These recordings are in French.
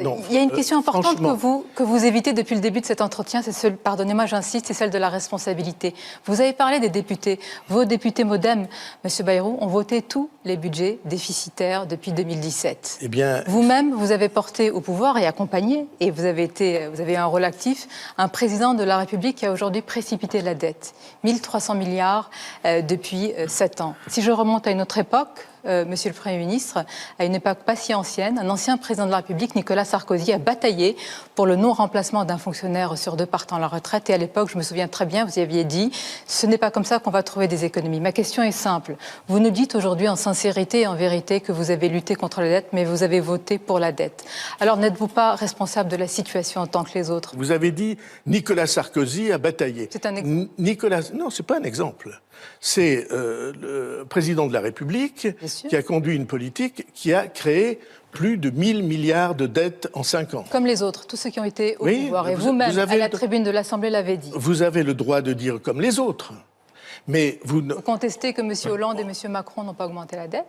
Non, il y a une question importante franchement... que vous évitez depuis le début de cet entretien, c'est celle, pardonnez-moi, j'insiste, c'est celle de la responsabilité. Vous avez parlé des députés. Vos députés MoDem, M. Bayrou, ont voté tous les budgets déficitaires depuis 2017. Eh bien... Vous-même, vous avez porté au pouvoir et accompagné, et vous avez eu un rôle actif, un président de la République qui a aujourd'hui précipité la dette. 1300 milliards depuis 7 ans. Si je remonte à une autre époque, Monsieur le Premier ministre, à une époque pas si ancienne, un ancien président de la République, Nicolas Sarkozy, a bataillé pour le non-remplacement d'un fonctionnaire sur 2 partant à la retraite. Et à l'époque, je me souviens très bien, vous y aviez dit, ce n'est pas comme ça qu'on va trouver des économies. Ma question est simple. Vous nous dites aujourd'hui en sincérité et en vérité que vous avez lutté contre la dette, mais vous avez voté pour la dette. Alors n'êtes-vous pas responsable de la situation en tant que les autres? Vous avez dit Nicolas Sarkozy a bataillé. C'est un exemple. Non, c'est pas un exemple. C'est le président de la République qui a conduit une politique qui a créé plus de 1000 milliards de dettes en 5 ans. Comme les autres, tous ceux qui ont été au Oui, pouvoir. Et vous-même, à la tribune de l'Assemblée, l'avez dit. Vous avez le droit de dire comme les autres. Mais vous contestez que M. Hollande et M. Macron n'ont pas augmenté la dette?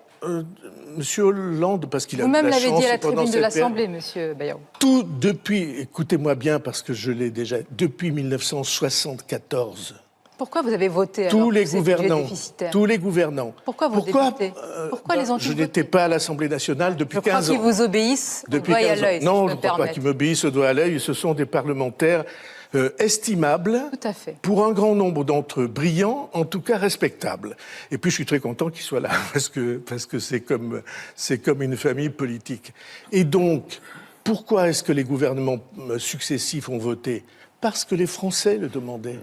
Monsieur Hollande, parce qu'il a eu Vous-même la chance... l'avez dit à la tribune de l'Assemblée, M. Bayrou. Tout depuis, écoutez-moi bien, parce que je l'ai déjà, depuis 1974... Pourquoi vous avez voté tous alors les pour ces gouvernants, budgets déficitaires? Tous les gouvernants. Pourquoi vos députés Pourquoi les ont-ils Je votés? n'étais pas à l'Assemblée nationale depuis 15 ans. Je crois qu'ils vous obéissent au doigt et à l'œil, si non, je ne me crois pas qu'ils m'obéissent au doigt et à l'œil. Ce sont des parlementaires estimables, tout à fait. Pour un grand nombre d'entre eux, brillants, en tout cas respectables. Et puis je suis très content qu'ils soient là, parce que c'est comme une famille politique. Et donc, pourquoi est-ce que les gouvernements successifs ont voté? Parce que les Français le demandaient.